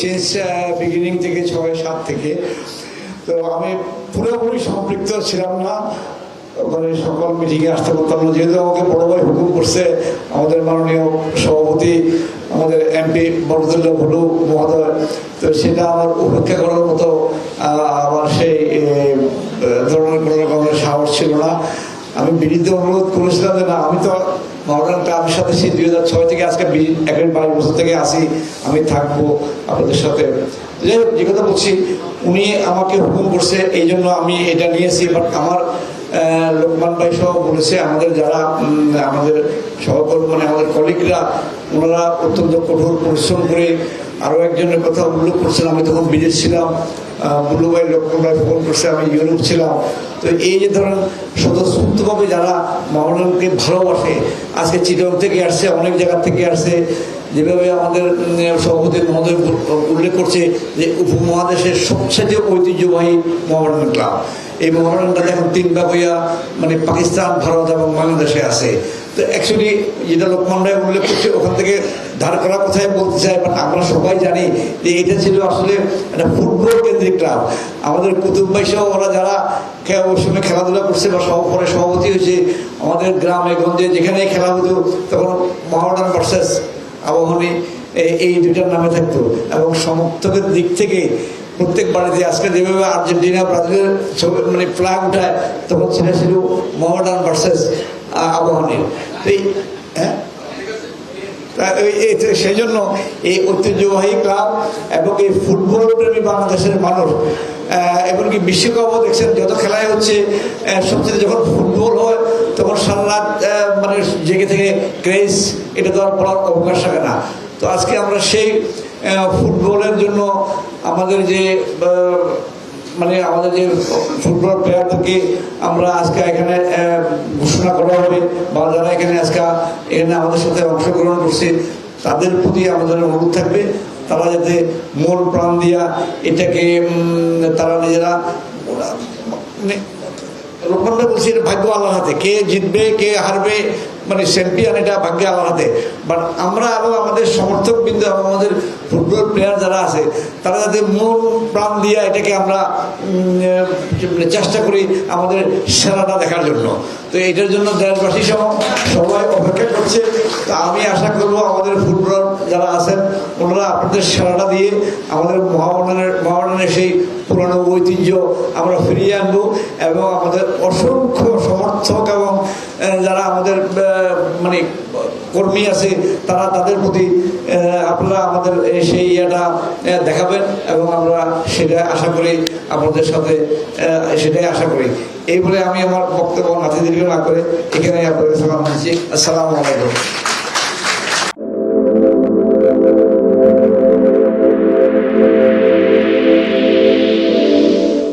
Since beginning থেকে 6-7 থেকে। তো আমি পুরোপুরি সম্পৃক্ত ছিলাম না, ওখানে সকল মিটিংয়ে আসতে পারতাম না, যেহেতু আমাকে বড় ভাই হুকুম করছে, আমাদের মাননীয় সভাপতি আমাদের এমপি বরদুল্লাহ ভুলু মহোদয়, তো সেটা আমার উপেক্ষা করার মতো আমার সেই ধরনের কোনো রকমের সাহস ছিল না। আমি বিনীত অনুরোধ করেছিলাম যে না, আমি তো মডার্ন ক্লাবের সাথে সেই 2006 থেকে আজকে 22 বছর থেকে আসি, আমি থাকবো আপনাদের সাথে। যাই হোক, যে কথা বলছি, উনি আমাকে হুকুম করছে, এই জন্য আমি এটা নিয়েছি। বাট আমার লোকমান ভাই সহ বলেছে, আমাদের যারা আমাদের সহকর্মী মানে আমাদের কলিগরা, ওনারা অত্যন্ত কঠোর পরিশ্রম করে। আরও একজনের কথা উল্লেখ করছেন, আমি তখন বিদেশ ছিলাম, বুল্লু ভাই লোকমান ভাই ফোন করছে, আমি ইউরোপ ছিলাম। তো এই যে ধরেন স্বতঃস্ফূর্তভাবে যারা মোহামেডানকে ভালোবাসে, আজকে চিটং থেকে আসছে, অনেক জায়গা থেকে আসছে, যেভাবে আমাদের সভাপতি মহোদয় উল্লেখ করছে যে উপমহাদেশের সবচেয়ে ঐতিহ্যবাহী মোহামেডান ক্লাব। এই মোহামেডানটা এখন 3 ভাগ হইয়া মানে পাকিস্তান, ভারত এবং বাংলাদেশে আছে। তো অ্যাকচুয়ালি যেটা লোকমান ভাই উল্লেখ করছে, ওখান থেকে ধার করা কথাই বলতে চাই, বাট আমরা সবাই জানি যে এটা ছিল আসলে একটা ফুটবল কেন্দ্রিক ক্লাব। আমাদের কুতুব ভাই সহ ওরা যারা ওই সময় খেলাধুলা করছে বা পরে সভাপতি হয়েছে, আমাদের গ্রামে গঞ্জে যেখানে খেলা হতো, তখন মোহামেডান ভার্সেস আবাহনী এই দুইটার নামে থাকতো। এবং সমর্থকের দিক থেকে প্রত্যেক বাড়িতে আজকে যেভাবে আর্জেন্টিনা ব্রাজিলের ছবি মানে ফ্ল্যাগ উঠায়, তখন সেটা ছিল মোহামেডান ভার্সেস আবাহনীর। হ্যাঁ, সেই জন্য এই ঐতিহ্যবাহী ক্লাব এবং এই ফুটবল প্রেমী বাংলাদেশের মানুষ, এমনকি বিশ্বকাপও দেখছেন, যত খেলাই হচ্ছে সবচেয়ে যখন ফুটবল হয় তখন সারা রাত মানে জেগে থেকে ক্রেজ, এটা তো আর বলার অবকাশ থাকে না। তো আজকে আমরা সেই ফুটবলের জন্য আমাদের যে মানে আমাদের যে ফুটবল প্লেয়ারদেরকে আমরা আজকে এখানে ঘোষণা করা হবে, বা যারা এখানে আমাদের সাথে অংশগ্রহণ করছে, তাদের প্রতি আমাদের অনুরোধ থাকবে, তারা যাতে মন প্রাণ দিয়া এটাকে তারা নিজেরা রোপণটা বলছি, এটা ভাগ্য আল্লাহর হাতে, কে জিতবে কে হারবে মানে চ্যাম্পিয়ন, এটা ভাগ্য আল্লাহর হাতে। বাট আমরা এবং আমাদের সমর্থক বিন্দু এবং আমাদের ফুটবল প্লেয়ার যারা আছে, তারা যাতে মন প্রাণ দিয়ে এটাকে আমরা চেষ্টা করি আমাদের সেরাটা দেখার জন্য। তো এটার জন্য দেশবাসী সহ সবাই অপেক্ষা করছে। তা আমি আশা করব আমাদের ফুটবলার যারা আছেন, ওনারা আপনাদের সেরাটা দিয়ে আমাদের মোহামেডানের সেই পুরানো ঐতিহ্য আমরা ফিরিয়ে আনবো, এবং আমাদের অসংখ্য সমর্থক এবং যারা আমাদের মানে কর্মী আছে, তারা তাদের প্রতি আপনারা আমাদের সেই ইয়েটা দেখাবেন, এবং আমরা সেটা আশা করি আপনাদের সাথে সেটাই আশা করি। এই বলে আমি আমার বক্তব্য নাতি দীর্ঘ না করে এখানে আপনাদের সালাম দিচ্ছি। আসসালামু আলাইকুম।